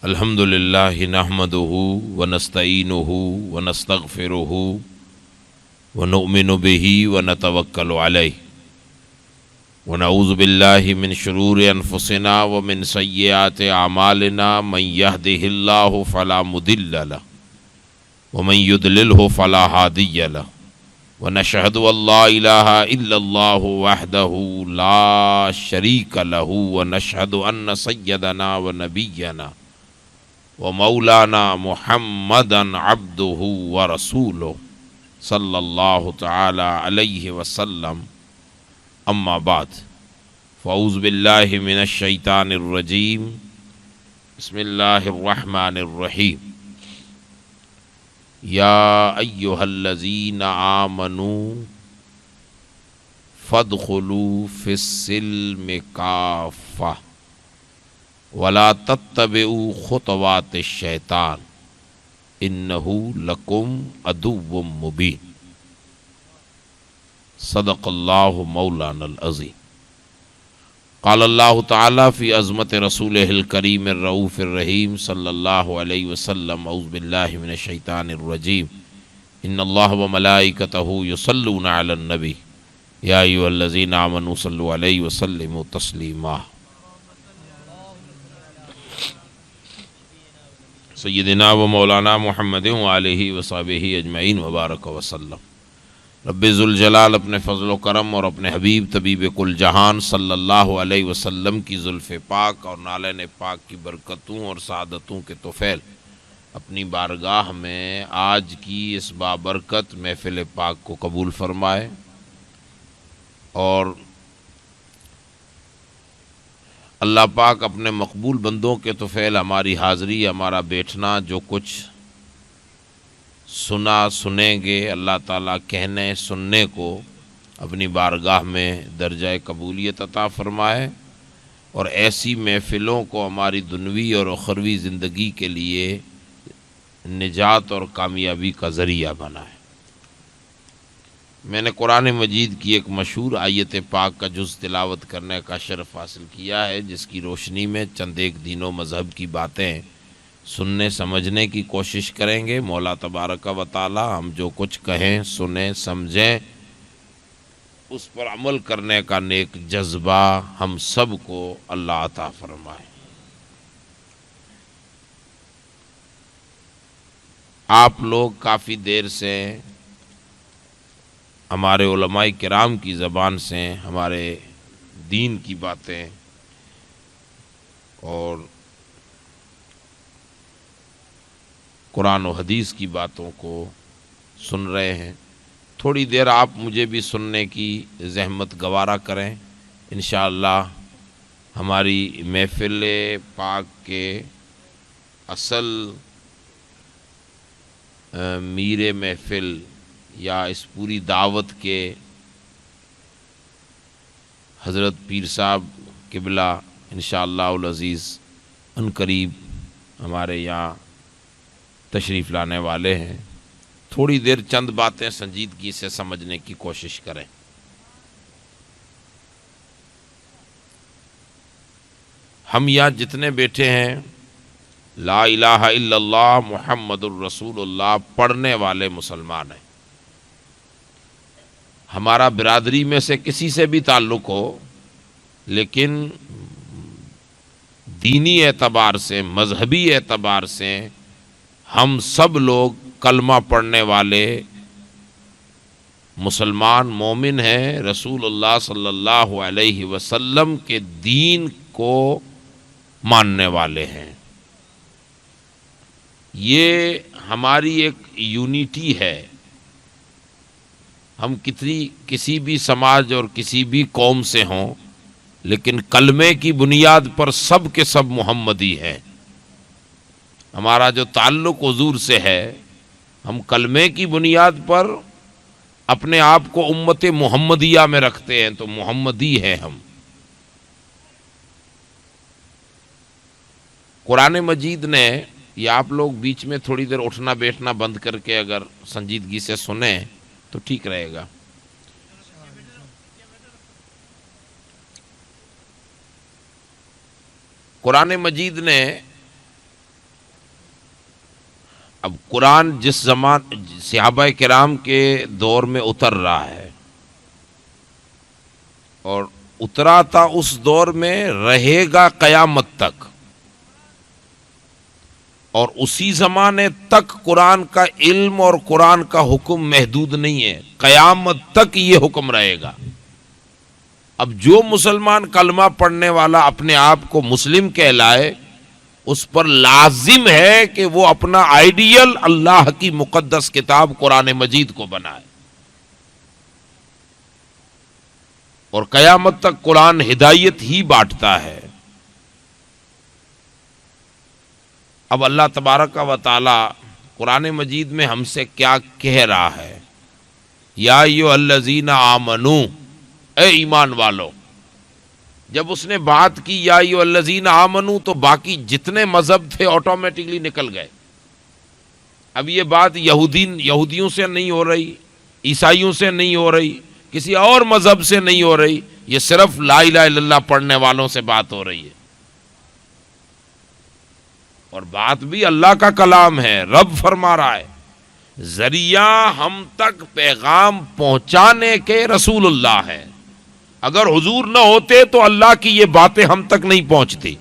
الحمد للہ نحمدہ ونستعینہ ونستغفرہ ونؤمن بہ ونتوکل علیہ ونعوذ باللہ من شرور انفسنا ومن سیئات اعمالنا من یہدہ اللہ فلا مضل لہ ومن یضللہ فلا ہادی لہ ونشہد ان لا الہ الا اللہ وحدہ لا شریک لہ ونشہد ان سیدنا ونبینا ومولانا محمدا عبدہ ورسولہ صلی اللہ تعالی علیہ وسلم اما بعد فاعوذ باللہ من الشیطان الرجیم بسم اللہ الرحمن الرحیم یا ایہا الذین آمنوا فادخلوا فی السلم کافہ ولا تتبعوا خطوات الشیطان انہ لکم عدو مبین صدق اللہ مولانا العظیم قال اللہ تعالی فی عظمت رسولہ الکریم الرؤوف الرحیم صلی اللہ علیہ وسلم اعوذ باللہ من الشیطان الرجیم ان اللہ وملائکتہ یصلون علی النبی یا ایھا الذین آمنوا صلوا علیہ وسلموا تسلیما سیدنا و مولانا محمد وآلہ وصحبہ اجمعین وبارک وسلم رب ذوالجلال اپنے فضل و کرم اور اپنے حبیب طبیب کل جہان صلی اللہ علیہ وسلم کی زلف پاک اور نالین پاک کی برکتوں اور سعادتوں کے طفیل اپنی بارگاہ میں آج کی اس بابرکت محفل پاک کو قبول فرمائے اور اللہ پاک اپنے مقبول بندوں کے طفیل ہماری حاضری ہمارا بیٹھنا جو کچھ سنیں گے اللہ تعالیٰ کہنے سننے کو اپنی بارگاہ میں درجہ قبولیت عطا فرمائے اور ایسی محفلوں کو ہماری دنوی اور اخروی زندگی کے لیے نجات اور کامیابی کا ذریعہ بنائے۔ میں نے قرآن مجید کی ایک مشہور آیت پاک کا جز تلاوت کرنے کا شرف حاصل کیا ہے، جس کی روشنی میں چند ایک دین و مذہب کی باتیں سننے سمجھنے کی کوشش کریں گے۔ مولا تبارک و تعالی ہم جو کچھ کہیں سنیں سمجھیں اس پر عمل کرنے کا نیک جذبہ ہم سب کو اللہ عطا فرمائے۔ آپ لوگ کافی دیر سے ہمارے علماء کرام کی زبان سے ہمارے دین کی باتیں اور قرآن و حدیث کی باتوں کو سن رہے ہیں۔ تھوڑی دیر آپ مجھے بھی سننے کی زحمت گوارا کریں، انشاءاللہ ہماری محفل پاک کے اصل میر محفل یا اس پوری دعوت کے حضرت پیر صاحب قبلہ انشاءاللہ العزیز عنقریب ہمارے یہاں تشریف لانے والے ہیں۔ تھوڑی دیر چند باتیں سنجیدگی سے سمجھنے کی کوشش کریں۔ ہم یہاں جتنے بیٹھے ہیں لا الہ الا اللہ محمد الرسول اللہ پڑھنے والے مسلمان ہیں۔ ہمارا برادری میں سے کسی سے بھی تعلق ہو، لیکن دینی اعتبار سے مذہبی اعتبار سے ہم سب لوگ کلمہ پڑھنے والے مسلمان مومن ہیں، رسول اللہ صلی اللہ علیہ وسلم کے دین کو ماننے والے ہیں۔ یہ ہماری ایک یونیٹی ہے۔ ہم کسی بھی سماج اور کسی بھی قوم سے ہوں، لیکن کلمے کی بنیاد پر سب کے سب محمدی ہیں۔ ہمارا جو تعلق حضور سے ہے، ہم کلمے کی بنیاد پر اپنے آپ کو امت محمدیہ میں رکھتے ہیں، تو محمدی ہیں ہم۔ قرآن مجید نے، یا آپ لوگ بیچ میں تھوڑی دیر اٹھنا بیٹھنا بند کر کے اگر سنجیدگی سے سنیں تو ٹھیک رہے گا۔ قرآن مجید نے اب قرآن جس زمان صحابہ کرام کے دور میں اتر رہا ہے اور اترا تھا اس دور میں، رہے گا قیامت تک، اور اسی زمانے تک قرآن کا علم اور قرآن کا حکم محدود نہیں ہے، قیامت تک یہ حکم رہے گا۔ اب جو مسلمان کلمہ پڑھنے والا اپنے آپ کو مسلم کہلائے، اس پر لازم ہے کہ وہ اپنا آئیڈیل اللہ کی مقدس کتاب قرآن مجید کو بنائے، اور قیامت تک قرآن ہدایت ہی بانٹتا ہے۔ اب اللہ تبارک و تعالی قرآن مجید میں ہم سے کیا کہہ رہا ہے؟ یا ایھا الذین آمنو، اے ایمان والو۔ جب اس نے بات کی یا ایھا الذین آمنو تو باقی جتنے مذہب تھے آٹومیٹکلی نکل گئے۔ اب یہ بات یہودیوں سے نہیں ہو رہی، عیسائیوں سے نہیں ہو رہی، کسی اور مذہب سے نہیں ہو رہی، یہ صرف لا الہ الا اللہ پڑھنے والوں سے بات ہو رہی ہے، اور بات بھی اللہ کا کلام ہے۔ رب فرما رہا ہے ذریعہ ہم تک پیغام پہنچانے کے رسول اللہ ہے۔ اگر حضور نہ ہوتے تو اللہ کی یہ باتیں ہم تک نہیں پہنچتی۔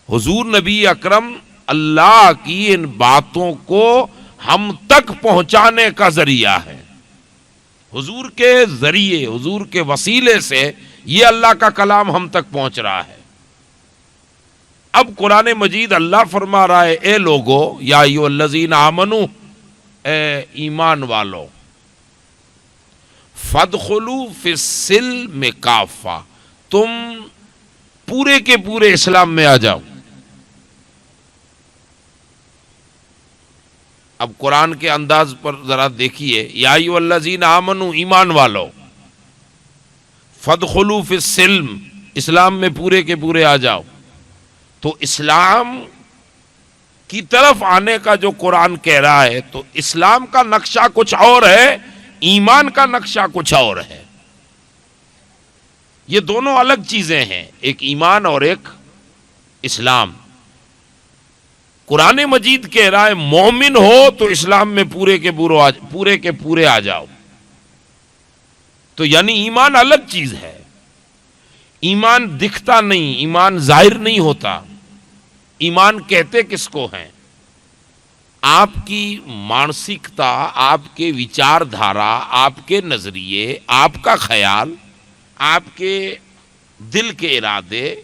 حضور نبی اکرم اللہ کی ان باتوں کو ہم تک پہنچانے کا ذریعہ ہے۔ حضور کے ذریعے، حضور کے وسیلے سے یہ اللہ کا کلام ہم تک پہنچ رہا ہے۔ اب قرآن مجید اللہ فرما رہا ہے اے لوگو، یا ایھا الذین آمنو، اے ایمان والو، فادخلوا فی السلم کافہ، تم پورے کے پورے اسلام میں آ جاؤ۔ اب قرآن کے انداز پر ذرا دیکھیے، یا ایھا الذین آمنو، ایمان والو، فادخلوا فی السلم، اسلام میں پورے کے پورے آ جاؤ۔ تو اسلام کی طرف آنے کا جو قرآن کہہ رہا ہے، تو اسلام کا نقشہ کچھ اور ہے، ایمان کا نقشہ کچھ اور ہے۔ یہ دونوں الگ چیزیں ہیں، ایک ایمان اور ایک اسلام۔ قرآن مجید کہہ رہا ہے مومن ہو تو اسلام میں پورے کے پورے آ جاؤ۔ تو یعنی ایمان الگ چیز ہے، ایمان دکھتا نہیں، ایمان ظاہر نہیں ہوتا۔ ایمان کہتے کس کو ہیں؟ آپ کی مانسکتا، آپ کے وچار دھارا، آپ کے نظریے، آپ کا خیال، آپ کے دل کے ارادے،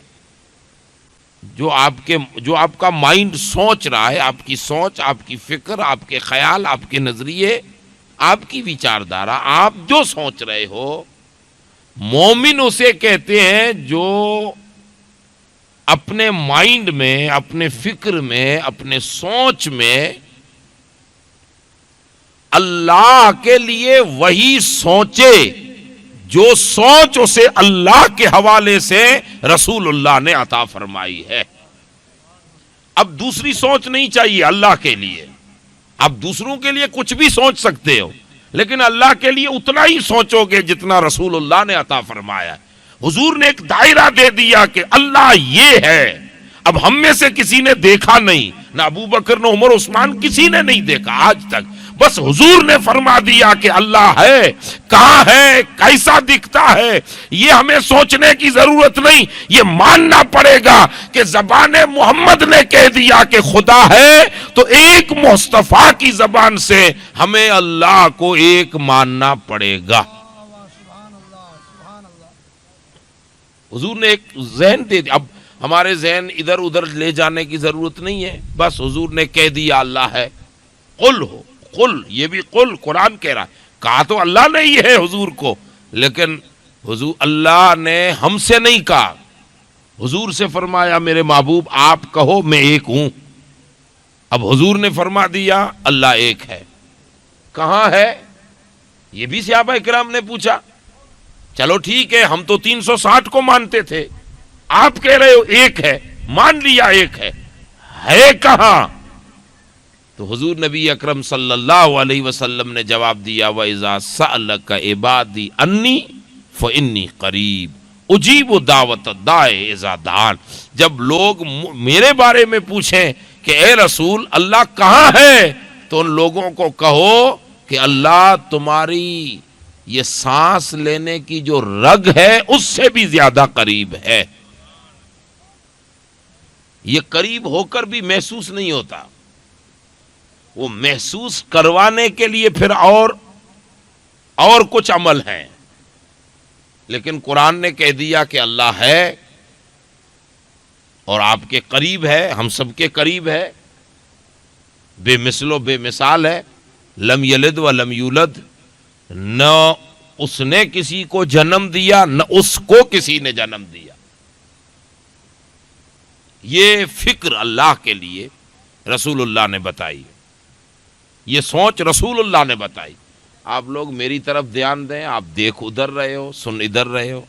جو آپ کا مائنڈ سوچ رہا ہے، آپ کی سوچ، آپ کی فکر، آپ کے خیال، آپ کے نظریے، آپ کی وچار دھارا، آپ جو سوچ رہے ہو، مومن اسے کہتے ہیں جو اپنے مائنڈ میں، اپنے فکر میں، اپنے سوچ میں اللہ کے لیے وہی سوچے جو سوچ اسے اللہ کے حوالے سے رسول اللہ نے عطا فرمائی ہے۔ اب دوسری سوچ نہیں چاہیے اللہ کے لیے۔ اب دوسروں کے لیے کچھ بھی سوچ سکتے ہو، لیکن اللہ کے لیے اتنا ہی سوچو گے جتنا رسول اللہ نے عطا فرمایا۔ حضور نے ایک دائرہ دے دیا کہ اللہ یہ ہے۔ اب ہم میں سے کسی نے دیکھا نہیں، نہ ابو بکر، نہ عمر، عثمان، کسی نے نہیں دیکھا آج تک۔ بس حضور نے فرما دیا کہ اللہ ہے، کہاں ہے، کیسا دکھتا ہے، یہ ہمیں سوچنے کی ضرورت نہیں، یہ ماننا پڑے گا کہ زبان محمد نے کہہ دیا کہ خدا ہے، تو ایک مصطفیٰ کی زبان سے ہمیں اللہ کو ایک ماننا پڑے گا۔ حضور نے ایک ذہن دے دیا۔ اب ہمارے ذہن ادھر ادھر لے جانے کی ضرورت نہیں ہے، بس حضور نے کہہ دیا اللہ ہے۔ قل ہو، قل، یہ بھی قل قرآن کہہ رہا ہے، کہا تو اللہ نے ہی ہے حضور کو، لیکن حضور اللہ نے ہم سے نہیں کہا، حضور سے فرمایا میرے محبوب آپ کہو میں ایک ہوں۔ اب حضور نے فرما دیا اللہ ایک ہے۔ کہاں ہے؟ یہ بھی صحابہ کرام نے پوچھا۔ چلو ٹھیک ہے، ہم تو 360 کو مانتے تھے، آپ کہہ رہے ہو ایک ہے، مان لیا ایک ہے کہاں؟ تو حضور نبی اکرم صلی اللہ علیہ وسلم نے جواب دیا وَإِذَا سَأَلَكَ عِبَادِي عَنِّي فَإِنِّي قَرِيب اجیب دعوت الداعی اذا دعان، جب لوگ میرے بارے میں پوچھیں کہ اے رسول اللہ کہاں ہے، تو ان لوگوں کو کہو کہ اللہ تمہاری یہ سانس لینے کی جو رگ ہے اس سے بھی زیادہ قریب ہے۔ یہ قریب ہو کر بھی محسوس نہیں ہوتا، وہ محسوس کروانے کے لیے پھر اور کچھ عمل ہیں، لیکن قرآن نے کہہ دیا کہ اللہ ہے اور آپ کے قریب ہے، ہم سب کے قریب ہے، بے مثل و بے مثال ہے، لم یلد و لم یولد، نہ اس نے کسی کو جنم دیا نہ اس کو کسی نے جنم دیا۔ یہ فکر اللہ کے لیے رسول اللہ نے بتائی، یہ سوچ رسول اللہ نے بتائی۔ آپ لوگ میری طرف دھیان دیں، آپ دیکھ ادھر رہے ہو، سن ادھر رہے ہو،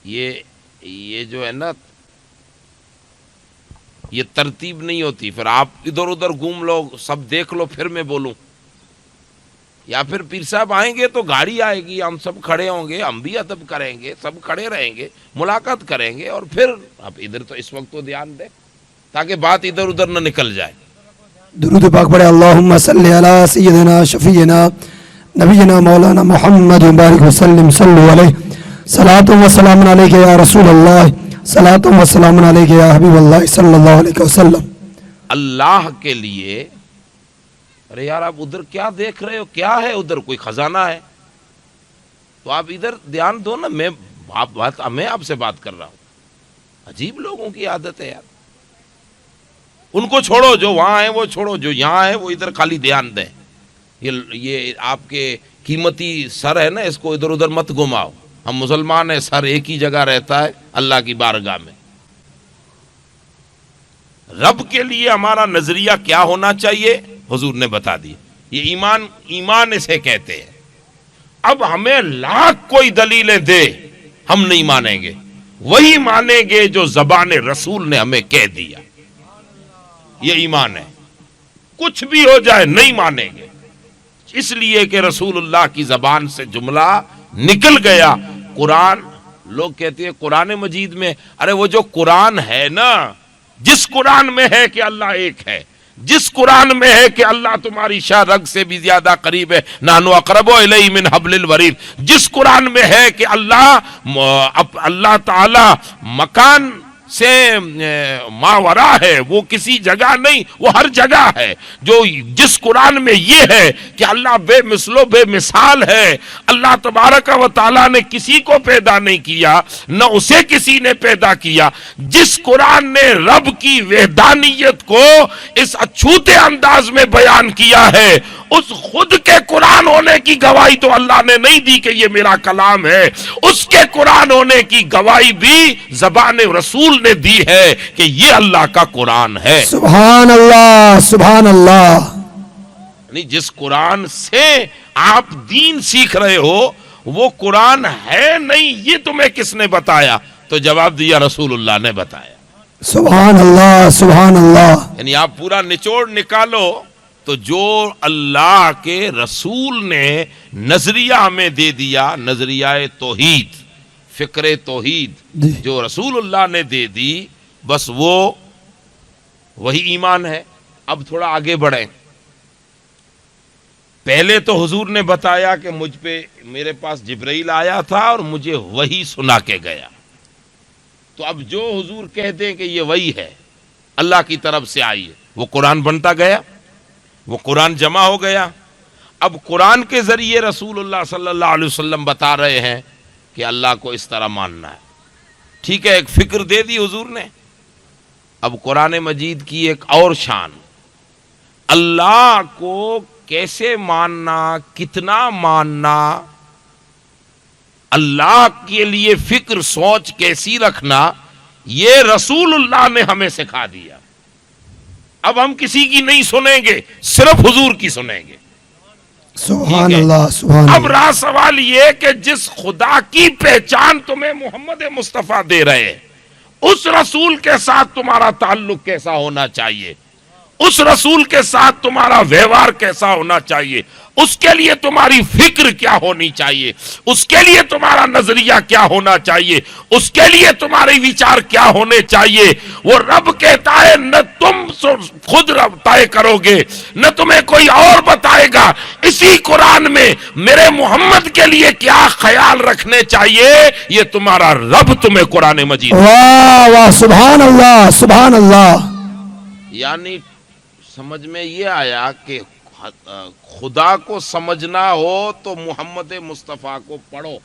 یہ جو ہے نا یہ ترتیب نہیں ہوتی، پھر آپ ادھر ادھر گھوم لو، سب دیکھ لو پھر میں بولوں، یا پھر پیر صاحب آئیں گے تو گاڑی آئے گی، ہم سب کھڑے ہوں گے، ہم بھی ادب کریں گے، سب کھڑے رہیں گے، ملاقات کریں گے، اور پھر آپ ادھر تو اس وقت تو دھیان دیں تاکہ بات ادھر ادھر نہ نکل جائے۔ درود پاک پڑھے، اللہم صلی علی سیدنا شفیعنا نبینا مولانا محمد مبارک وسلم، صلو علیہ، صلاۃ و سلام علیک یا رسول اللہ، صلاۃ و سلام علیک یا حبیب اللہ صلی اللہ علیہ وسلم۔ اللہ کے لیے، ارے یار آپ ادھر کیا دیکھ رہے ہو، کیا ہے ادھر، کوئی خزانہ ہے؟ تو آپ ادھر دھیان دو نا، میں آپ سے بات کر رہا ہوں۔ عجیب لوگوں کی عادت ہے یار، ان کو چھوڑو، جو وہاں ہیں وہ چھوڑو، جو یہاں ہیں وہ ادھر خالی دھیان دیں۔ یہ آپ کے قیمتی سر ہے نا، اس کو ادھر ادھر مت گھماؤ۔ ہم مسلمان ہیں، سر ایک ہی جگہ رہتا ہے، اللہ کی بارگاہ میں۔ رب کے لیے ہمارا نظریہ کیا ہونا چاہیے حضور نے بتا دی، یہ ایمان اسے کہتے ہیں۔ اب ہمیں لاکھ کوئی دلیلیں دے، ہم نہیں مانیں گے، وہی مانیں گے جو زبان رسول نے ہمیں کہہ دیا، یہ ایمان ہے۔ کچھ بھی ہو جائے نہیں مانیں گے، اس لیے کہ رسول اللہ کی زبان سے جملہ نکل گیا۔ قرآن، لوگ کہتے ہیں قرآن مجید میں، ارے وہ جو قرآن ہے نا، جس قرآن میں ہے کہ اللہ ایک ہے، جس قرآن میں ہے کہ اللہ تمہاری شاہ رگ سے بھی زیادہ قریب ہے، نحن اقرب الیہ من حبل الورید، جس قرآن میں ہے کہ اللہ تعالی مکان سے ماورا ہے، وہ کسی جگہ نہیں، وہ ہر جگہ ہے، جس قرآن میں یہ ہے کہ اللہ بے مثل و بے مثال ہے، اللہ تبارک و تعالیٰ نے کسی کو پیدا نہیں کیا، نہ اسے کسی نے پیدا کیا، جس قرآن نے رب کی وحدانیت کو اس اچھوتے انداز میں بیان کیا ہے، اس خود کے قرآن ہونے کی گواہی تو اللہ نے نہیں دی کہ یہ میرا کلام ہے، اس کے قرآن ہونے کی گواہی بھی زبان رسول نے دی ہے کہ یہ اللہ کا قرآن ہے۔ سبحان اللہ، سبحان اللہ۔ یعنی جس قرآن سے آپ دین سیکھ رہے ہو وہ قرآن ہے نہیں، یہ تمہیں کس نے بتایا؟ تو جواب دیا رسول اللہ نے بتایا۔ سبحان اللہ، سبحان اللہ۔ یعنی آپ پورا نچوڑ نکالو تو جو اللہ کے رسول نے نظریہ ہمیں دے دیا، نظریہ توحید، فکر توحید جو رسول اللہ نے دے دی، بس وہی ایمان ہے۔ اب تھوڑا آگے بڑھیں، پہلے تو حضور نے بتایا کہ مجھ پہ میرے پاس جبرائیل آیا تھا اور مجھے وہی سنا کے گیا، تو اب جو حضور کہہ دیں کہ یہ وہی ہے، اللہ کی طرف سے آئی ہے، وہ قرآن بنتا گیا، وہ قرآن جمع ہو گیا۔ اب قرآن کے ذریعے رسول اللہ صلی اللہ علیہ وسلم بتا رہے ہیں کہ اللہ کو اس طرح ماننا ہے، ٹھیک ہے، ایک فکر دے دی حضور نے۔ اب قرآن مجید کی ایک اور شان، اللہ کو کیسے ماننا، کتنا ماننا، اللہ کے لیے فکر سوچ کیسی رکھنا، یہ رسول اللہ نے ہمیں سکھا دیا۔ اب ہم کسی کی نہیں سنیں گے، صرف حضور کی سنیں گے۔ سبحان اللہ، سبحان اللہ۔ اب رہا سوال یہ کہ جس خدا کی پہچان تمہیں محمد مصطفیٰ دے رہے، اس رسول کے ساتھ تمہارا تعلق کیسا ہونا چاہیے؟ اس رسول کے ساتھ تمہارا ویوہار کیسا ہونا چاہیے، اس کے لیے تمہاری فکر کیا ہونی چاہیے، اس کے لیے تمہارا نظریہ کیا ہونا چاہیے، اس کے لیے تمہارے وچار کیا ہونے چاہیے، وہ رب کہتا ہے نہ تم خود رب طے کرو گے نہ تمہیں کوئی اور بتائے گا، اسی قرآن میں میرے محمد کے لیے کیا خیال رکھنے چاہیے یہ تمہارا رب تمہیں قرآن مجید، واہ واہ، سبحان اللہ سبحان اللہ۔ یعنی سمجھ میں یہ آیا کہ خدا کو سمجھنا ہو تو محمد مصطفیٰ کو پڑھو،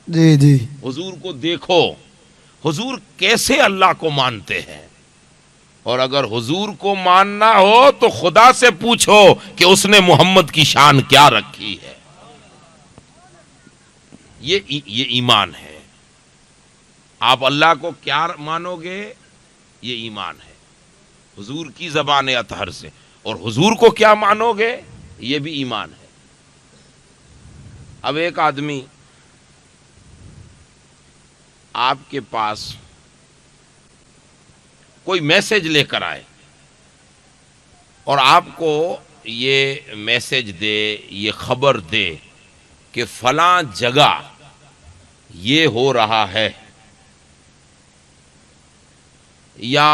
جی جی، حضور کو دیکھو، حضور کیسے اللہ کو مانتے ہیں، اور اگر حضور کو ماننا ہو تو خدا سے پوچھو کہ اس نے محمد کی شان کیا رکھی ہے۔ یہ ایمان ہے۔ آپ اللہ کو کیا مانو گے، یہ ایمان ہے حضور کی زبان اطہر سے، اور حضور کو کیا مانو گے یہ بھی ایمان ہے۔ اب ایک آدمی آپ کے پاس کوئی میسج لے کر آئے اور آپ کو یہ میسج دے، یہ خبر دے کہ فلاں جگہ یہ ہو رہا ہے، یا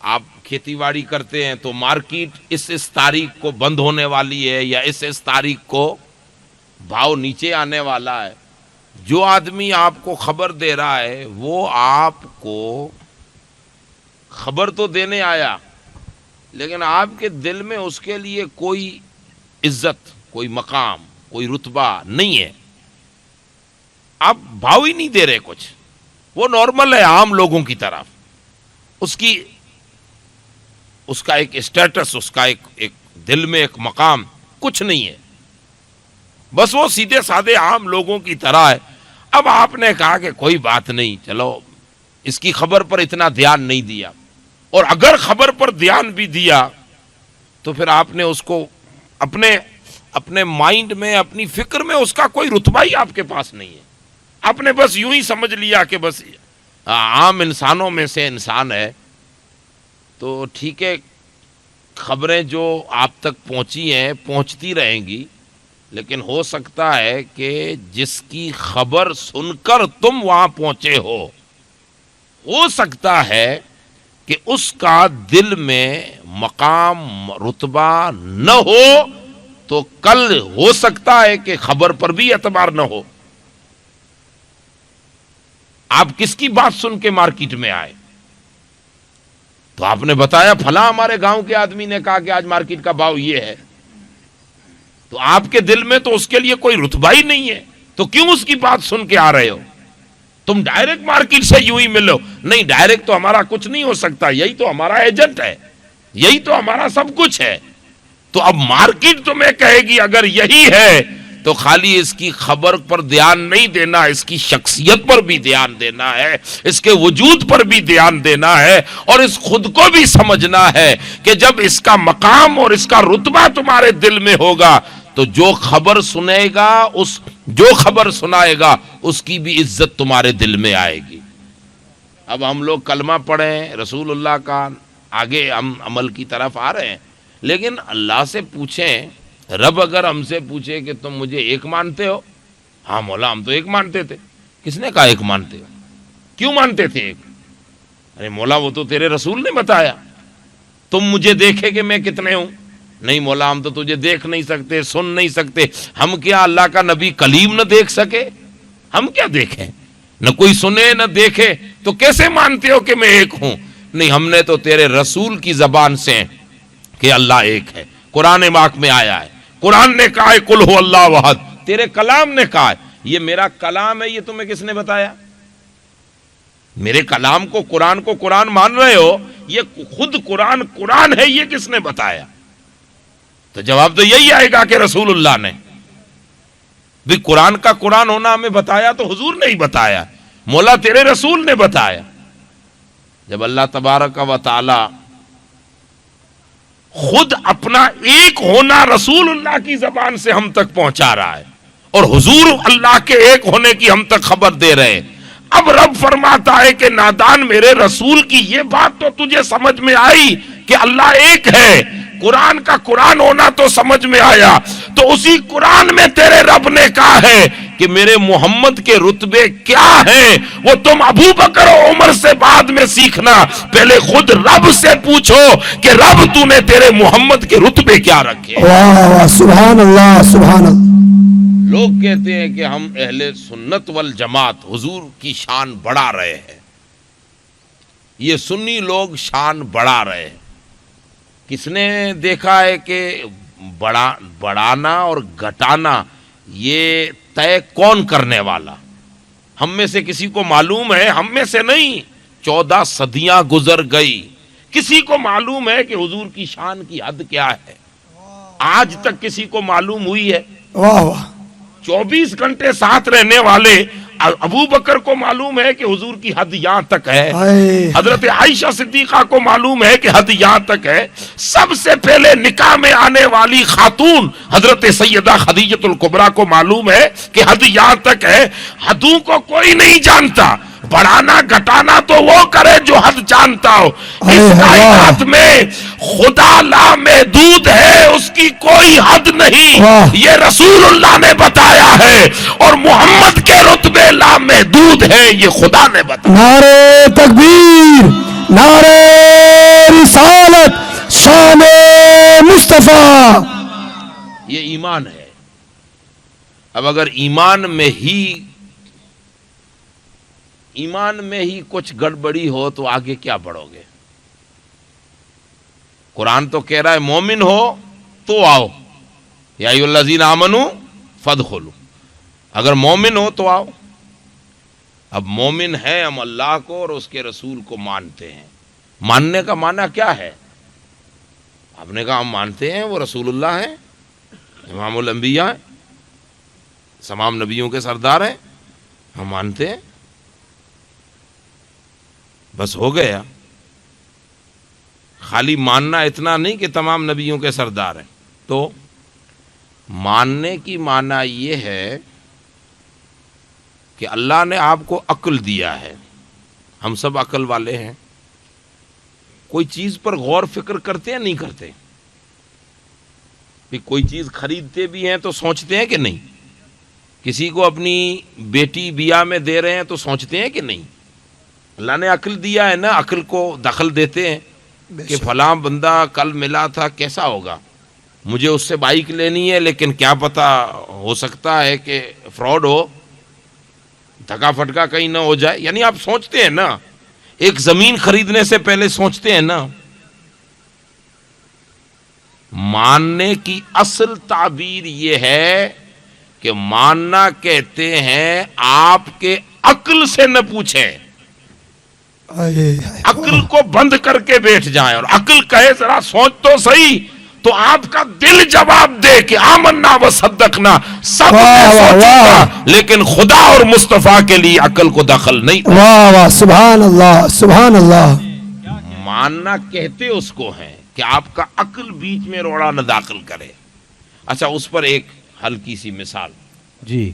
آپ کھیتی باڑی کرتے ہیں تو مارکیٹ اس تاریخ کو بند ہونے والی ہے، یا اس تاریخ کو بھاؤ نیچے آنے والا ہے۔ جو آدمی آپ کو خبر دے رہا ہے وہ آپ کو خبر تو دینے آیا، لیکن آپ کے دل میں اس کے لیے کوئی عزت، کوئی مقام، کوئی رتبہ نہیں ہے، آپ بھاؤ ہی نہیں دے رہے کچھ، وہ نارمل ہے عام لوگوں کی طرف، اس کا ایک اسٹیٹس، اس کا ایک دل میں ایک مقام کچھ نہیں ہے، بس وہ سیدھے سادے عام لوگوں کی طرح ہے۔ اب آپ نے کہا کہ کوئی بات نہیں، چلو اس کی خبر پر اتنا دھیان نہیں دیا، اور اگر خبر پر دھیان بھی دیا تو پھر آپ نے اس کو اپنے مائنڈ میں، اپنی فکر میں اس کا کوئی رتبہ ہی آپ کے پاس نہیں ہے، آپ نے بس یوں ہی سمجھ لیا کہ بس عام انسانوں میں سے انسان ہے۔ تو ٹھیک ہے، خبریں جو آپ تک پہنچی ہیں پہنچتی رہیں گی، لیکن ہو سکتا ہے کہ جس کی خبر سن کر تم وہاں پہنچے ہو سکتا ہے کہ اس کا دل میں مقام، رتبہ نہ ہو، تو کل ہو سکتا ہے کہ خبر پر بھی اعتبار نہ ہو۔ آپ کس کی بات سن کے مارکیٹ میں آئے؟ تو آپ نے بتایا فلاں ہمارے گاؤں کے آدمی نے کہا کہ آج مارکیٹ کا بھاؤ یہ ہے، تو آپ کے دل میں تو اس کے لیے کوئی رتبہ ہی نہیں ہے، تو کیوں اس کی بات سن کے آ رہے ہو؟ تم ڈائریکٹ مارکیٹ سے یوں ہی ملو، نہیں ڈائریکٹ تو ہمارا کچھ نہیں ہو سکتا، یہی تو ہمارا ایجنٹ ہے، یہی تو ہمارا سب کچھ ہے۔ تو اب مارکیٹ تمہیں کہے گی اگر یہی ہے تو خالی اس کی خبر پر دھیان نہیں دینا، اس کی شخصیت پر بھی دھیان دینا ہے، اس کے وجود پر بھی دھیان دینا ہے، اور اس خود کو بھی سمجھنا ہے کہ جب اس کا مقام اور اس کا رتبہ تمہارے دل میں ہوگا تو جو خبر سنے گا، جو خبر سنائے گا اس کی بھی عزت تمہارے دل میں آئے گی۔ اب ہم لوگ کلمہ پڑھیں، رسول اللہ کا، آگے ہم عمل کی طرف آ رہے ہیں، لیکن اللہ سے پوچھیں، رب اگر ہم سے پوچھے کہ تم مجھے ایک مانتے ہو؟ ہاں مولا ہم تو ایک مانتے تھے۔ کس نے کہا ایک مانتے ہو؟ کیوں مانتے تھے ایک؟ ارے مولا وہ تو تیرے رسول نے بتایا۔ تم مجھے دیکھے کہ میں کتنے ہوں؟ نہیں مولا ہم تو تجھے دیکھ نہیں سکتے، سن نہیں سکتے، ہم کیا اللہ کا نبی کلیم نہ دیکھ سکے؟ ہم کیا دیکھیں؟ نہ کوئی سنے نہ دیکھے تو کیسے مانتے ہو کہ میں ایک ہوں؟ نہیں، ہم نے تو تیرے رسول کی زبان سے کہ اللہ ایک ہے، قرآن پاک میں آیا ہے، قرآن نے کہا ہے قل هو اللہ احد، تیرے کلام نے کہا ہے۔ یہ میرا کلام ہے، یہ تمہیں کس نے بتایا؟ میرے کلام کو قرآن مان رہے ہو، یہ خود قرآن ہے، یہ کس نے بتایا؟ تو جواب تو یہی آئے گا کہ رسول اللہ نے۔ بھی قرآن کا قرآن ہونا ہمیں بتایا تو حضور نے ہی بتایا، مولا تیرے رسول نے بتایا۔ جب اللہ تبارک و تعالی خود اپنا ایک ہونا رسول اللہ کی زبان سے ہم تک پہنچا رہا ہے، اور حضور اللہ کے ایک ہونے کی ہم تک خبر دے رہے ہیں، اب رب فرماتا ہے کہ نادان میرے رسول کی یہ بات تو تجھے سمجھ میں آئی کہ اللہ ایک ہے، قرآن کا قرآن ہونا تو سمجھ میں آیا، تو اسی قرآن میں تیرے رب نے کہا ہے کہ میرے محمد کے رتبے کیا ہیں وہ تم ابو بکر و عمر سے بعد میں سیکھنا، پہلے خود رب سے پوچھو کہ رب تو نے تیرے محمد کے رتبے کیا رکھے۔ واہ واہ، سبحان اللہ سبحان اللہ۔ لوگ کہتے ہیں کہ ہم اہل سنت والجماعت حضور کی شان بڑھا رہے ہیں، یہ سنی لوگ شان بڑھا رہے ہیں۔ کس نے دیکھا ہے کہ بڑھانا اور گھٹانا یہ طے کون کرنے والا؟ ہم میں سے کسی کو معلوم ہے؟ ہم میں سے نہیں، 14 صدیاں گزر گئی، کسی کو معلوم ہے کہ حضور کی شان کی حد کیا ہے؟ آج تک کسی کو معلوم ہوئی ہے؟ واہ واہ، 24 گھنٹے ساتھ رہنے والے ابو بکر کو معلوم ہے کہ حضور کی حد یہاں تک ہے، ہائے، حضرت عائشہ صدیقہ کو معلوم ہے کہ حد یہاں تک ہے، سب سے پہلے نکاح میں آنے والی خاتون حضرت سیدہ خدیجہ الکبریٰ کو معلوم ہے کہ حد یہاں تک ہے۔ حدوں کو کوئی نہیں جانتا، بڑھانا گھٹانا تو وہ کرے جو حد جانتا ہو۔ اس کائنات میں خدا لامحدود ہے، اس کی کوئی حد نہیں، یہ رسول اللہ نے بتایا ہے، اور محمد کے رتبے لامحدود ہیں، یہ خدا نے بتایا۔ نعرہ تکبیر، نعرہ رسالت، شان مصطفیٰ۔ یہ ایمان ہے۔ اب اگر ایمان میں ہی کچھ گڑبڑی ہو تو آگے کیا بڑھو گے؟ قرآن تو کہہ رہا ہے مومن ہو تو آؤ، یا ایھا الذین آمنوا فادخلوا، اگر مومن ہو تو آؤ۔ اب مومن ہے ہم اللہ کو اور اس کے رسول کو مانتے ہیں۔ ماننے کا معنی کیا ہے؟ آپ نے کہا ہم مانتے ہیں وہ رسول اللہ ہیں، امام الانبیاء ہیں، تمام نبیوں کے سردار ہیں، ہم مانتے ہیں، بس ہو گیا۔ خالی ماننا اتنا نہیں کہ تمام نبیوں کے سردار ہیں، تو ماننے کی معنی یہ ہے کہ اللہ نے آپ کو عقل دیا ہے، ہم سب عقل والے ہیں، کوئی چیز پر غور فکر کرتے ہیں نہیں کرتے؟ بھی کوئی چیز خریدتے بھی ہیں تو سوچتے ہیں کہ نہیں؟ کسی کو اپنی بیٹی بیاہ میں دے رہے ہیں تو سوچتے ہیں کہ نہیں؟ اللہ نے عقل دیا ہے نا، عقل کو دخل دیتے ہیں کہ فلاں بندہ کل ملا تھا کیسا ہوگا، مجھے اس سے بائک لینی ہے لیکن کیا پتا ہو سکتا ہے کہ فراڈ ہو، دھکا پھٹکا کہیں نہ ہو جائے۔ یعنی آپ سوچتے ہیں نا، ایک زمین خریدنے سے پہلے سوچتے ہیں نا۔ ماننے کی اصل تعبیر یہ ہے کہ ماننا کہتے ہیں آپ کے عقل سے نہ پوچھیں، عقل کو بند کر کے بیٹھ جائیں، اور عقل کہے ذرا سوچ تو صحیح، تو آپ کا دل جواب دے کہ آمنا و صدقنا، سب نے سوچا لیکن خدا اور مصطفیٰ کے لیے عقل کو دخل نہیں۔ واہ واہ، سبحان اللہ سبحان اللہ۔ ماننا کہتے اس کو ہیں کہ آپ کا عقل بیچ میں روڑا نہ داخل کرے۔ اچھا، اس پر ایک ہلکی سی مثال، جی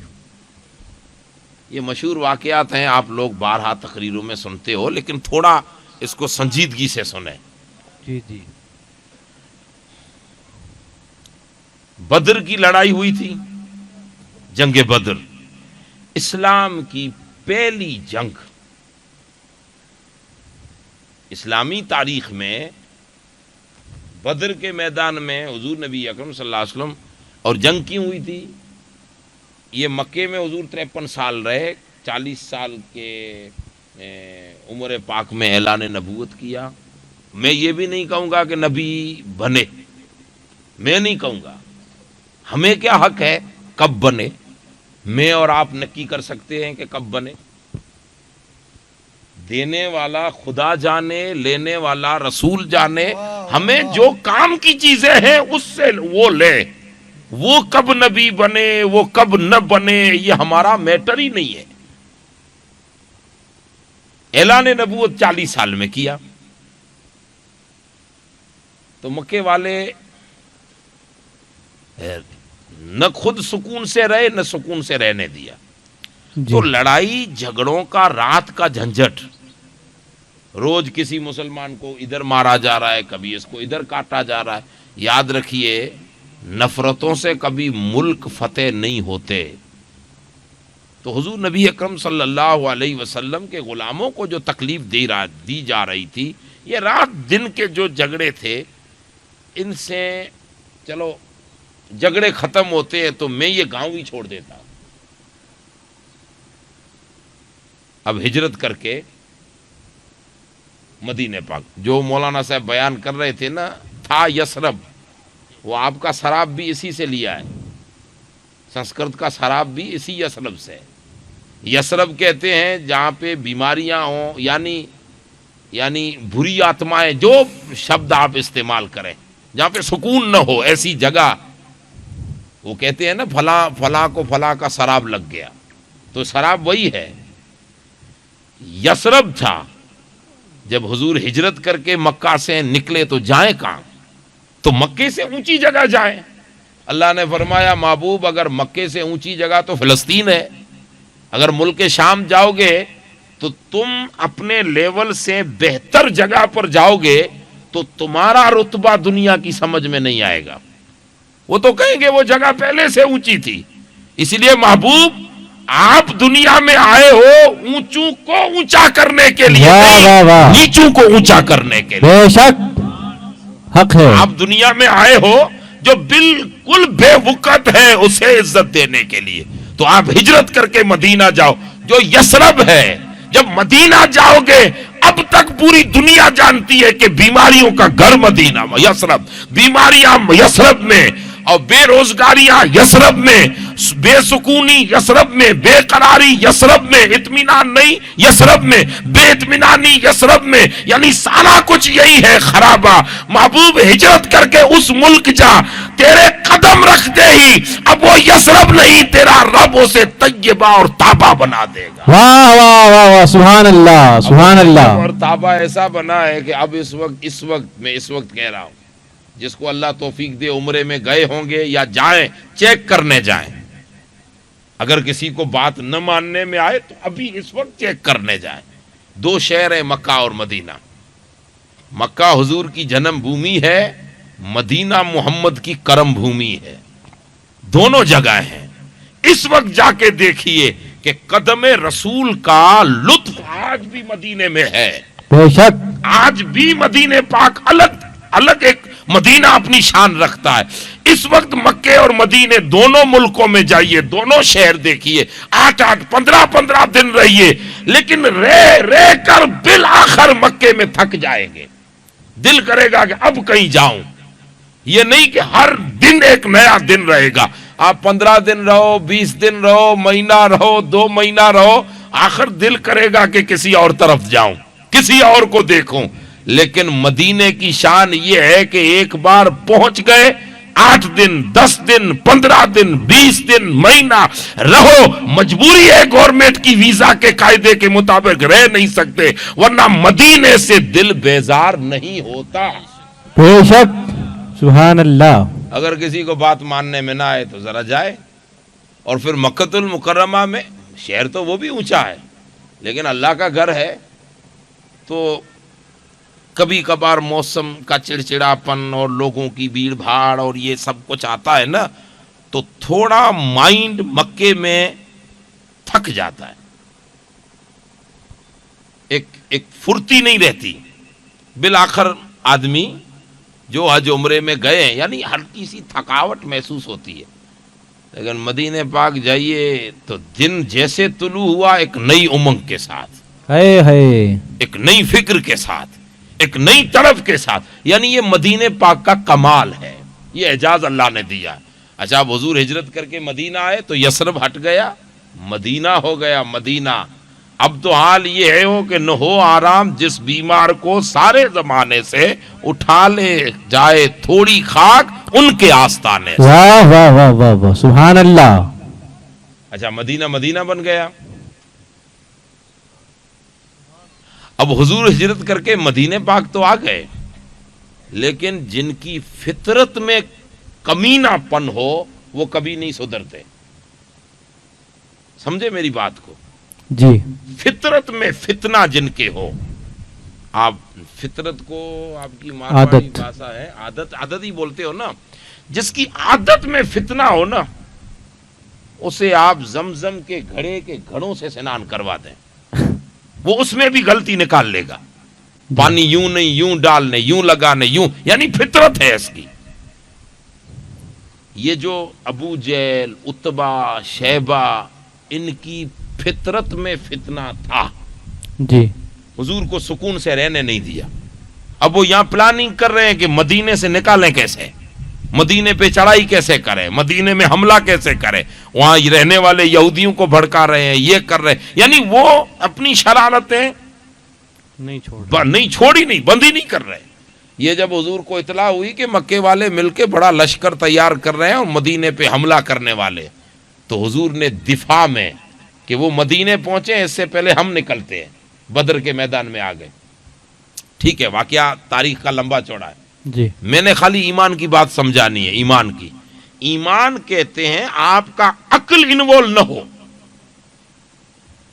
یہ مشہور واقعات ہیں، آپ لوگ بارہا تقریروں میں سنتے ہو، لیکن تھوڑا اس کو سنجیدگی سے سنیں۔ جی جی بدر کی لڑائی ہوئی تھی، جنگ بدر، اسلام کی پہلی جنگ۔ اسلامی تاریخ میں بدر کے میدان میں حضور نبی اکرم صلی اللہ علیہ وسلم، اور جنگ کیوں ہوئی تھی؟ یہ مکے میں حضور 53 سال رہے، 40 سال کے عمر پاک میں اعلان نبوت کیا۔ میں یہ بھی نہیں کہوں گا کہ نبی بنے، میں نہیں کہوں گا، ہمیں کیا حق ہے کب بنے؟ میں اور آپ نکی کر سکتے ہیں کہ کب بنے؟ دینے والا خدا جانے، لینے والا رسول جانے، ہمیں جو کام کی چیزیں ہیں اس سے وہ لے، وہ کب نبی بنے وہ کب نہ بنے یہ ہمارا میٹر ہی نہیں ہے۔ اعلان نبوت 40 سال میں کیا تو مکے والے نہ خود سکون سے رہے نہ سکون سے رہنے دیا۔ تو لڑائی جھگڑوں کا رات کا جھنجٹ، روز کسی مسلمان کو ادھر مارا جا رہا ہے، کبھی اس کو ادھر کاٹا جا رہا ہے. یاد رکھیے نفرتوں سے کبھی ملک فتح نہیں ہوتے. تو حضور نبی اکرم صلی اللہ علیہ وسلم کے غلاموں کو جو تکلیف دی جا رہی تھی، یہ رات دن کے جو جھگڑے تھے، ان سے چلو جھگڑے ختم ہوتے ہیں تو میں یہ گاؤں ہی چھوڑ دیتا. اب ہجرت کر کے مدینہ پاک، جو مولانا صاحب بیان کر رہے تھے نا، تھا یثرب، وہ آپ کا سراب بھی اسی سے لیا ہے. سنسکرت کا سراب بھی اسی یثرب سے. یثرب کہتے ہیں جہاں پہ بیماریاں ہوں، یعنی بری آتمائیں، جو شبد آپ استعمال کریں، جہاں پہ سکون نہ ہو، ایسی جگہ. وہ کہتے ہیں نا فلاں کو فلاں کا سراب لگ گیا، تو سراب وہی ہے. یثرب تھا. جب حضور ہجرت کر کے مکہ سے نکلے تو جائیں کہاں؟ تو مکے سے اونچی جگہ جائیں. اللہ نے فرمایا محبوب اگر مکے سے اونچی جگہ تو فلسطین ہے. اگر ملک شام جاؤ گے تو تم اپنے لیول سے بہتر جگہ پر جاؤ گے تو تمہارا رتبہ دنیا کی سمجھ میں نہیں آئے گا. وہ تو کہیں گے وہ جگہ پہلے سے اونچی تھی. اسی لیے محبوب آپ دنیا میں آئے ہو اونچوں کو اونچا کرنے کے لیے، نیچوں کو اونچا کرنے کے لیے. بے شک حق ہے. آپ دنیا میں آئے ہو جو بالکل بے وقت ہے اسے عزت دینے کے لیے. تو آپ ہجرت کر کے مدینہ جاؤ جو یثرب ہے. جب مدینہ جاؤ گے، اب تک پوری دنیا جانتی ہے کہ بیماریوں کا گھر مدینہ یثرب، بیماریاں یثرب میں، اور بے روزگاریاں یثرب میں، بے سکونی یثرب میں، بے قراری یثرب میں، اطمینان نہیں یثرب میں، بے اطمینانی یثرب میں، یعنی سارا کچھ یہی ہے خرابہ. محبوب ہجرت کر کے اس ملک جا، تیرے قدم رکھتے ہی اب وہ یثرب نہیں، تیرا رب اسے طیبہ اور تابہ بنا دے گا. واہ واہ واہ واہ، سبحان اللہ سبحان اللہ. اور تابہ ایسا بنا ہے کہ اب اس وقت کہہ رہا ہوں، جس کو اللہ توفیق دے عمرے میں گئے ہوں گے یا جائیں، چیک کرنے جائیں. اگر کسی کو بات نہ ماننے میں آئے تو ابھی اس وقت چیک کرنے جائیں. 2 شہر ہیں مکہ اور مدینہ. مکہ حضور کی جنم بھومی ہے، مدینہ محمد کی کرم بھومی ہے. دونوں جگہ ہیں. اس وقت جا کے دیکھیے کہ قدم رسول کا لطف آج بھی مدینے میں ہے. بے شک آج بھی مدینے پاک الگ ایک مدینہ اپنی شان رکھتا ہے. اس وقت مکے اور مدینے دونوں ملکوں میں جائیے، دونوں شہر دیکھیے، 8 15 دن رہیے، لیکن رہ کر بالآخر مکے میں تھک جائیں گے. دل کرے گا کہ اب کہیں جاؤں. یہ نہیں کہ ہر دن ایک نیا دن رہے گا. آپ 15 دن رہو، 20 دن رہو، مہینہ رہو، 2 مہینہ رہو، آخر دل کرے گا کہ کسی اور طرف جاؤں، کسی اور کو دیکھوں. لیکن مدینے کی شان یہ ہے کہ ایک بار پہنچ گئے، 8 دن 10 دن 15 دن 20 دن مہینہ رہو. مجبوری ہے گورنمنٹ کی، ویزا کے قاعدے کے مطابق رہ نہیں سکتے، ورنہ مدینے سے دل بیزار نہیں ہوتا. بے شک سبحان اللہ. اگر کسی کو بات ماننے میں نہ آئے تو ذرا جائے. اور پھر مکۃ المکرمہ میں شہر تو وہ بھی اونچا ہے، لیکن اللہ کا گھر ہے، تو کبھی کبھار موسم کا چڑچڑاپن اور لوگوں کی بھیڑ بھاڑ اور یہ سب کچھ آتا ہے نا، تو تھوڑا مائنڈ مکے میں تھک جاتا ہے. ایک پھرتی نہیں رہتی. بالآخر آدمی جو حج عمرے میں گئے ہیں، یعنی ہلکی سی تھکاوٹ محسوس ہوتی ہے. لیکن مدینہ پاک جائیے تو دن جیسے طلوع ہوا، ایک نئی امنگ کے ساتھ، ایک نئی فکر کے ساتھ، ایک نئی طرف کے ساتھ. یعنی یہ مدینہ پاک کا کمال ہے، یہ اعجاز اللہ نے دیا. اچھا اب حضور ہجرت کر کے مدینہ آئے تو یثرب ہٹ گیا، مدینہ ہو گیا مدینہ. اب تو حال یہ ہے ہو کہ نہ ہو آرام، جس بیمار کو سارے زمانے سے اٹھا لے جائے تھوڑی خاک ان کے آستانے سے. واہ واہ واہ واہ واہ سبحان اللہ. اچھا مدینہ بن گیا. اب حضور ہجرت کر کے مدینہ پاک تو آ گئے، لیکن جن کی فطرت میں کمینہ پن ہو وہ کبھی نہیں سدھرتے. سمجھے میری بات کو؟ جی. فطرت میں فتنہ جن کے ہو، آپ فطرت کو آپ کی مارواڑی عادت. بھاشا ہے عادت ہی بولتے ہو نا. جس کی عادت میں فتنہ ہو نا اسے آپ زمزم کے گھڑے کے گھڑوں سے اسنان کروا دیں وہ اس میں بھی غلطی نکال لے گا. پانی یوں نہیں یوں ڈالنے یوں لگانے یوں یعنی فطرت ہے اس کی. یہ جو ابو جہل اتبا شیبہ ان کی فطرت میں فتنہ تھا. جی حضور کو سکون سے رہنے نہیں دیا. اب وہ یہاں پلاننگ کر رہے ہیں کہ مدینے سے نکالیں کیسے, مدینے پہ چڑھائی کیسے کریں, مدینے میں حملہ کیسے کریں, وہاں رہنے والے یہودیوں کو بھڑکا رہے ہیں, یہ کر رہے ہیں. یعنی وہ اپنی شرارتیں نہیں چھوڑی نہیں بند ہی نہیں کر رہے. یہ جب حضور کو اطلاع ہوئی کہ مکے والے مل کے بڑا لشکر تیار کر رہے ہیں اور مدینے پہ حملہ کرنے والے, تو حضور نے دفاع میں کہ وہ مدینے پہنچے اس سے پہلے ہم نکلتے ہیں, بدر کے میدان میں آ گئے. ٹھیک ہے, واقعہ تاریخ کا لمبا چوڑا ہے. جی میں نے خالی ایمان کی بات سمجھانی ہے. ایمان کی, ایمان کہتے ہیں آپ کا عقل انوالو نہ ہو.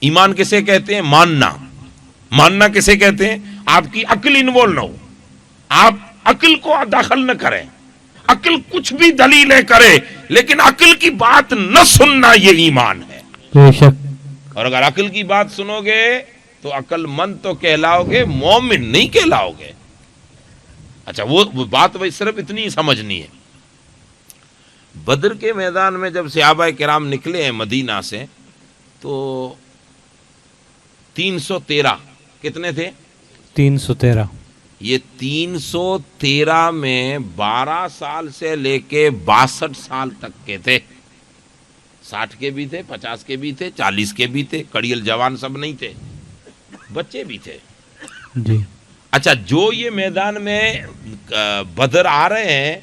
ایمان کسے کہتے ہیں؟ ماننا. ماننا کسے کہتے ہیں؟ آپ کی عقل انوالو نہ ہو, آپ عقل کو داخل نہ کریں. عقل کچھ بھی دلیلیں کرے لیکن عقل کی بات نہ سننا, یہ ایمان ہے. بے شک. اور اگر عقل کی بات سنو گے تو عقل مند تو کہلاؤ گے, مومن نہیں کہلاؤ گے. اچھا وہ بات وہی صرف اتنی ہی سمجھنی ہے. بدر کے میدان میں جب صحابہ کرام نکلے ہیں مدینہ سے تو 313 کتنے تھے؟ 313. یہ 313 میں 12 سال سے لے کے 62 سال تک کے تھے. 60 کے بھی تھے, 50 کے بھی تھے, 40 کے بھی تھے, کڑیل جوان سب نہیں تھے, بچے بھی تھے. جی اچھا, جو یہ میدان میں بدر آ رہے ہیں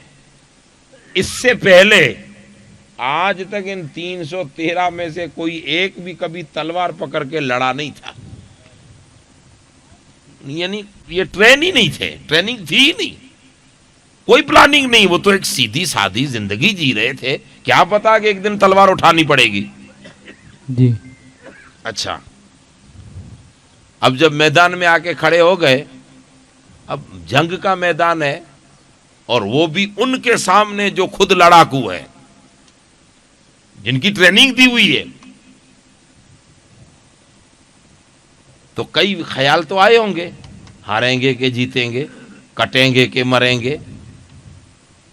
اس سے پہلے آج تک ان 313 میں سے کوئی ایک بھی کبھی تلوار پکڑ کے لڑا نہیں تھا. یعنی یہ ٹرین ہی نہیں تھے, ٹریننگ تھی ہی نہیں, کوئی پلاننگ نہیں. وہ تو ایک سیدھی سادھی زندگی جی رہے تھے, کیا پتا کہ ایک دن تلوار اٹھانی پڑے گی. جی اچھا, اب جب میدان میں آ کے کھڑے ہو گئے, اب جنگ کا میدان ہے اور وہ بھی ان کے سامنے جو خود لڑاکو ہے, جن کی ٹریننگ دی ہوئی ہے. تو کئی خیال تو آئے ہوں گے, ہاریں گے کہ جیتیں گے, کٹیں گے کہ مریں گے.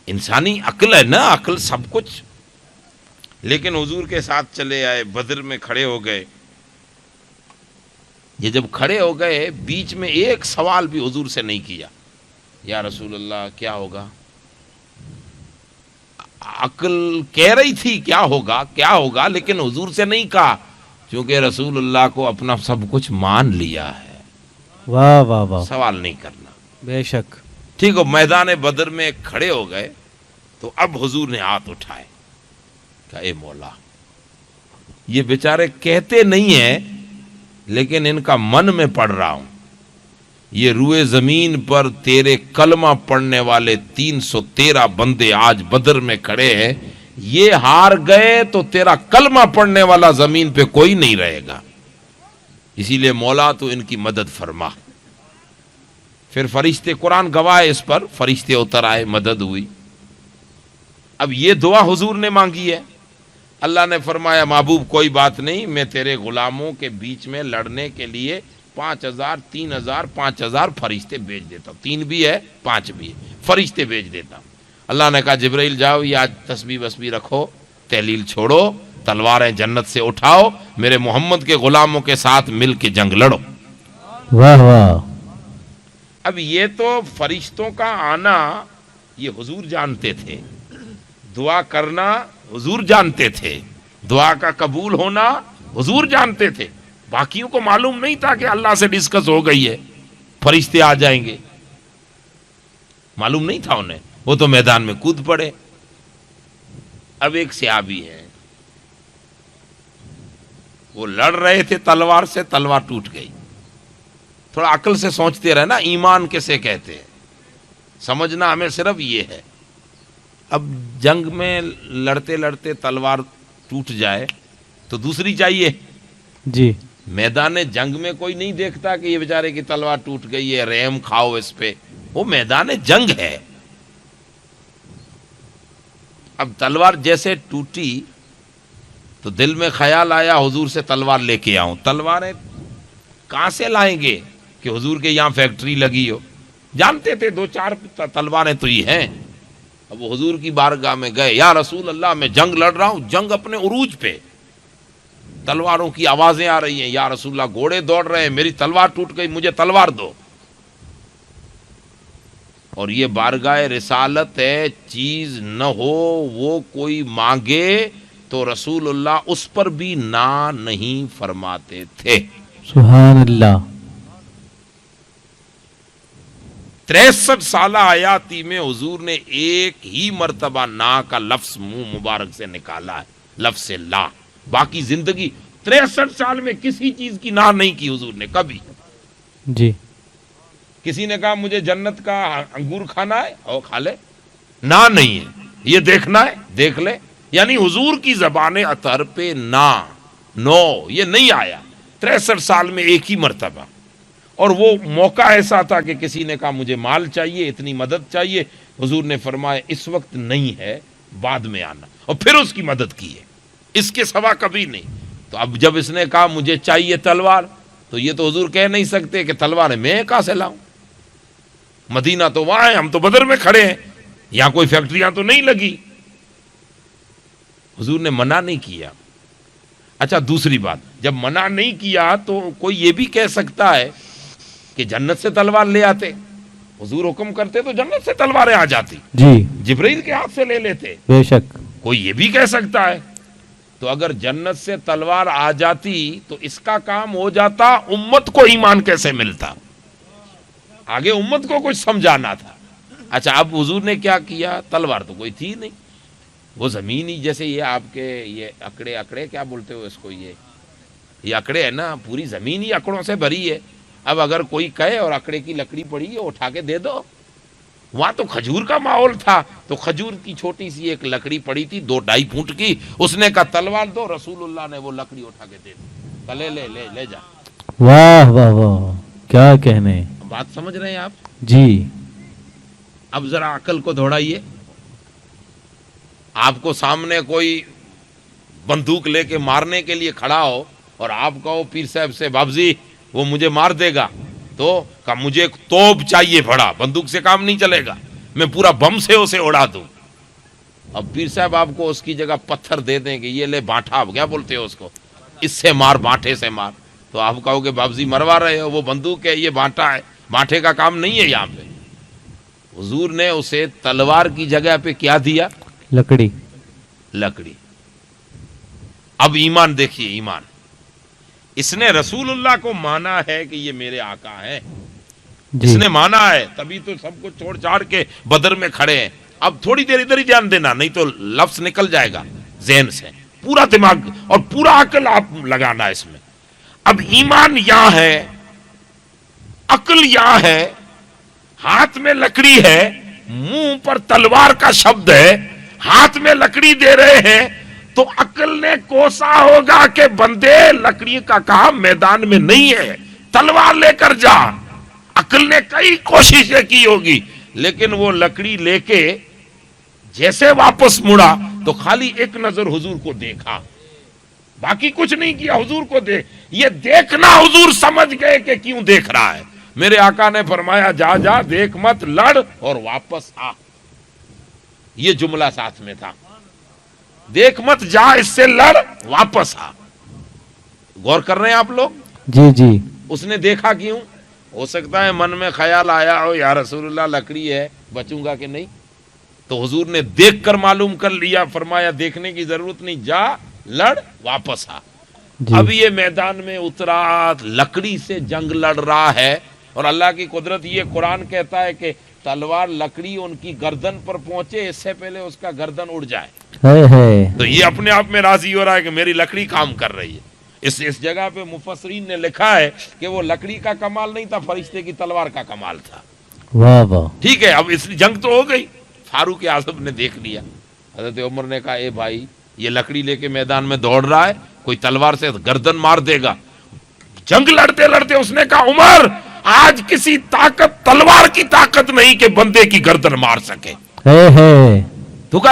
انسانی عقل ہے نا, عقل سب کچھ. لیکن حضور کے ساتھ چلے آئے, بدر میں کھڑے ہو گئے. یہ جب کھڑے ہو گئے بیچ میں ایک سوال بھی حضور سے نہیں کیا, یا رسول اللہ کیا ہوگا. عقل کہہ رہی تھی کیا ہوگا کیا ہوگا, لیکن حضور سے نہیں کہا, کیونکہ رسول اللہ کو اپنا سب کچھ مان لیا ہے. واہ واہ واہ. سوال نہیں کرنا. بے شک. ٹھیک ہو, میدان بدر میں کھڑے ہو گئے تو اب حضور نے ہاتھ اٹھائے, کہا اے مولا, یہ بیچارے کہتے نہیں ہیں لیکن ان کا من میں پڑھ رہا ہوں. یہ روئے زمین پر تیرے کلمہ پڑھنے والے 313 بندے آج بدر میں کھڑے ہیں, یہ ہار گئے تو تیرا کلمہ پڑھنے والا زمین پہ کوئی نہیں رہے گا. اسی لیے مولا تو ان کی مدد فرما. پھر فرشتے, قرآن گواہ ہے اس پر, فرشتے اتر آئے, مدد ہوئی. اب یہ دعا حضور نے مانگی ہے. اللہ نے فرمایا محبوب کوئی بات نہیں, میں تیرے غلاموں کے بیچ میں لڑنے کے لیے 5000 3000 5000 فرشتے بھیج دیتا ہوں. 3 بھی ہے 5 بھی ہے, فرشتے بھیج دیتا ہوں. اللہ نے کہا جبرائیل جاؤ, یہ آج تسبیح وسبیح رکھو, تحلیل چھوڑو, تلواریں جنت سے اٹھاؤ, میرے محمد کے غلاموں کے ساتھ مل کے جنگ لڑو. واہ واہ. اب یہ تو فرشتوں کا آنا یہ حضور جانتے تھے, دعا کرنا حضور جانتے تھے, دعا کا قبول ہونا حضور جانتے تھے. باقیوں کو معلوم نہیں تھا کہ اللہ سے ڈسکس ہو گئی ہے, فرشتے آ جائیں گے, معلوم نہیں تھا انہیں. وہ تو میدان میں کود پڑے. اب ایک صحابی ہے, وہ لڑ رہے تھے تلوار سے, تلوار ٹوٹ گئی. تھوڑا عقل سے سوچتے رہے نا, ایمان کیسے کہتے ہیں, سمجھنا ہمیں صرف یہ ہے. اب جنگ میں لڑتے لڑتے تلوار ٹوٹ جائے تو دوسری چاہیے. جی میدان جنگ میں کوئی نہیں دیکھتا کہ یہ بیچارے کی تلوار ٹوٹ گئی ہے، رحم کھاؤ اس پہ، وہ میدان جنگ ہے۔ اب تلوار جیسے ٹوٹی تو دل میں خیال آیا حضور سے تلوار لے کے آؤں۔ تلواریں کہاں سے لائیں گے کہ حضور کے یہاں فیکٹری لگی ہو؟ جانتے تھے دو چار تلواریں تو ہی ہیں۔ اب وہ حضور کی بارگاہ میں گئے، یا رسول اللہ میں جنگ لڑ رہا ہوں، جنگ اپنے عروج پہ، تلواروں کی آوازیں آ رہی ہیں، یا رسول اللہ گھوڑے دوڑ رہے ہیں، میری تلوار ٹوٹ گئی، مجھے تلوار دو۔ اور یہ بارگاہ رسالت ہے، چیز نہ ہو وہ کوئی مانگے تو رسول اللہ اس پر بھی نہ نہیں فرماتے تھے۔ سبحان اللہ۔ 63 سالہ حیاتی میں حضور نے ایک ہی مرتبہ نا کا لفظ منہ مبارک سے نکالا ہے، لفظ لا۔ باقی زندگی 63 سال میں کسی چیز کی نہ نہیں کی حضور نے کبھی۔ جی کسی نے کہا مجھے جنت کا انگور کھانا ہے، اور کھا لے، نہ نہیں ہے، یہ دیکھنا ہے دیکھ لے، یعنی حضور کی زبان اطہر پہ نہ، نو، یہ نہیں آیا 63 سال میں ایک ہی مرتبہ۔ اور وہ موقع ایسا تھا کہ کسی نے کہا مجھے مال چاہیے، اتنی مدد چاہیے، حضور نے فرمایا اس وقت نہیں ہے، بعد میں آنا، اور پھر اس کی مدد کی ہے، اس کے سوا کبھی نہیں۔ تو اب جب اس نے کہا مجھے چاہیے تلوار، تو یہ تو حضور کہہ نہیں سکتے کہ تلوار میں کہاں سے لاؤں، مدینہ تو وہاں ہے، ہم تو بدر میں کھڑے ہیں، یہاں کوئی فیکٹریاں تو نہیں لگی۔ حضور نے منع نہیں کیا۔ اچھا دوسری بات، جب منع نہیں کیا تو کوئی یہ بھی کہہ سکتا ہے کہ جنت سے تلوار لے آتے، حضور حکم کرتے تو جنت سے تلواریں آ جاتی، جی جبرائیل کے ہاتھ سے لے لیتے، بے شک۔ کوئی یہ بھی کہہ سکتا ہے۔ تو اگر جنت سے تلوار آ جاتی تو اس کا کام ہو جاتا، امت کو ایمان کیسے ملتا، آگے امت کو کچھ سمجھانا تھا۔ اچھا اب حضور نے کیا کیا، تلوار تو کوئی تھی نہیں، وہ زمین ہی، جیسے یہ آپ کے یہ اکڑے کیا بولتے ہو اس کو، یہ اکڑے ہے نا، پوری زمین ہی اکڑوں سے بھری ہے۔ اب اگر کوئی کہے اور اکڑے کی لکڑی پڑی ہے اٹھا کے دے دو، وہاں تو کھجور کا ماحول تھا، تو کھجور کی چھوٹی سی ایک لکڑی پڑی تھی 2-2.5 فٹ کی، اس نے کہا تلوار دو، رسول اللہ نے وہ لکڑی اٹھا کے دے دی، لے جا۔ واہ واہ واہ، کیا کہنے۔ بات سمجھ رہے ہیں آپ؟ جی اب ذرا عقل کو دوڑائیے، آپ کو سامنے کوئی بندوق لے کے مارنے کے لیے کھڑا ہو اور آپ کہو پیر صاحب سے بابزی وہ مجھے مار دے گا، تو کہا مجھے ایک توپ چاہیے بڑا، بندوق سے کام نہیں چلے گا، میں پورا بم سے اسے اڑا دوں۔ اب پیر صاحب آپ کو اس کی جگہ پتھر دے دیں کہ یہ لے بانٹا، آپ کیا بولتے ہو اس کو، اس سے مار، بانٹے سے مار، تو آپ کہو کہ بابزی مروا رہے ہو، وہ بندوق ہے، یہ بانٹا ہے، بانٹے کا کام نہیں ہے یہاں پہ۔ حضور نے اسے تلوار کی جگہ پہ کیا دیا، لکڑی۔ اب ایمان دیکھیے، ایمان، اس نے رسول اللہ کو مانا ہے کہ یہ میرے آقا ہیں، اس نے مانا ہے، تبھی تو سب کو چھوڑ چھاڑ کے بدر میں کھڑے ہیں۔ اب تھوڑی دیر ادھر ہی دھیان دینا، نہیں تو لفظ نکل جائے گا ذہن سے، پورا دماغ اور پورا عقل آپ لگانا اس میں۔ اب ایمان یہاں ہے، عقل یہاں ہے، ہاتھ میں لکڑی ہے، منہ پر تلوار کا شبد ہے، ہاتھ میں لکڑی دے رہے ہیں، تو عقل نے کوسا ہوگا کہ بندے لکڑی کا کام میدان میں نہیں ہے، تلوار لے کر جا۔ عقل نے کئی کوششیں کی ہوگی، لیکن وہ لکڑی لے کے جیسے واپس مڑا تو خالی ایک نظر حضور کو دیکھا، باقی کچھ نہیں کیا، حضور کو یہ دیکھنا حضور سمجھ گئے کہ کیوں دیکھ رہا ہے۔ میرے آقا نے فرمایا جا جا، دیکھ مت، لڑ اور واپس آ، یہ جملہ ساتھ میں تھا، دیکھ مت، جا اس سے لڑ، واپس آ۔ غور کر رہے ہیں آپ لوگ؟ جی جی۔ اس نے دیکھا کیوں؟ ہو سکتا ہے من میں خیال آیا ہو یا رسول اللہ لکڑی ہے، بچوں گا کہ نہیں، تو حضور نے دیکھ کر معلوم کر لیا، فرمایا دیکھنے کی ضرورت نہیں، جا لڑ واپس آ۔ اب یہ میدان میں اترا، لکڑی سے جنگ لڑ رہا ہے، اور اللہ کی قدرت، یہ قرآن کہتا ہے کہ تلوار لکڑی ان کی گردن پر پہنچے اس سے پہلے اس کا گردن اڑ جائے، تو یہ اپنے آپ میں راضی ہو رہا ہے کہ میری لکڑی کام کر رہی ہے۔ اس جگہ پہ مفسرین نے لکھا ہے کہ وہ لکڑی کا کمال نہیں تھا، فرشتے کی تلوار کا کمال تھا۔ واہ واہ۔ ٹھیک ہے، اب اس جنگ تو ہو گئی، فاروق اعظم نے دیکھ لیا، حضرت عمر نے کہا اے بھائی یہ لکڑی لے کے میدان میں دوڑ رہا ہے، کوئی تلوار سے گردن مار دے گا، جنگ لڑتے لڑتے اس نے کہا عمر آج کسی طاقت تلوار کی طاقت نہیں کہ بندے کی گردن مار سکے. ہے تو کہا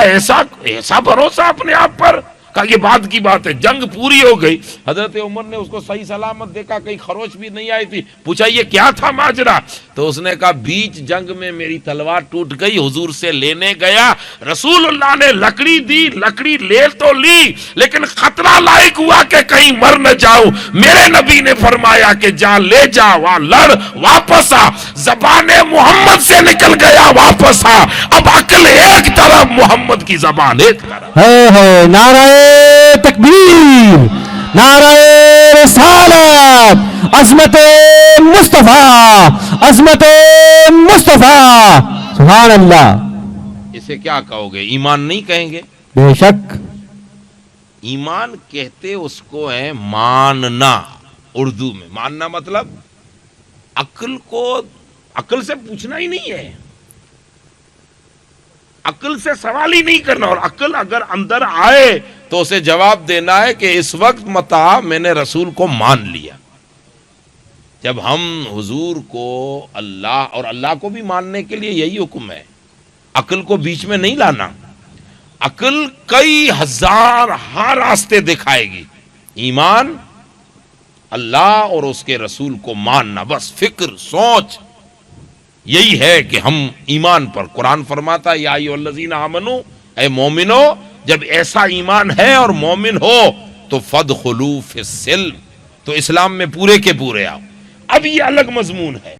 ایسا بھروسہ اپنے آپ پر. کہا یہ بات کی بات ہے. جنگ پوری ہو گئی. حضرت عمر نے اس کو صحیح سلامت دیکھا, کہیں خروش بھی نہیں آئی تھی. پوچھا یہ کیا تھا ماجرا؟ تو اس نے کہا بیچ جنگ میں میری تلوار ٹوٹ گئی, حضور سے لینے گیا, رسول اللہ نے لکڑی دی, لکڑی لے تو لی لیکن خطرہ لائق ہوا کہ کہیں مر نہ جاؤں. میرے نبی نے فرمایا کہ جا لے جا, وہاں لڑ, واپس آ. زبان محمد سے نکل گیا, واپس آ. اب عقل ایک طرف, محمد کی زبان ایک طرف. ہے نعرہ تکبیر, نعرہ رسالت, عظمت مصطفیٰ, عظمت مصطفیٰ, سبحان اللہ. اسے کیا کہو گے؟ ایمان نہیں کہیں گے؟ بے شک. ایمان کہتے اس کو ہے ماننا. اردو میں ماننا مطلب عقل سے پوچھنا ہی نہیں ہے, عقل سے سوال ہی نہیں کرنا, اور عقل اگر اندر آئے تو اسے جواب دینا ہے کہ اس وقت متا میں نے رسول کو مان لیا. جب ہم حضور کو, اللہ اور اللہ کو بھی ماننے کے لیے یہی حکم ہے, عقل کو بیچ میں نہیں لانا. عقل کئی ہزار راستے دکھائے گی. ایمان اللہ اور اس کے رسول کو ماننا, بس فکر سوچ یہی ہے کہ ہم ایمان پر. قرآن فرماتا یا ایھا الذین آمنو, اے مومنو, جب ایسا ایمان ہے اور مومن ہو تو فادخلوا فی السلم, تو اسلام میں پورے کے پورے آؤ. اب یہ الگ مضمون ہے.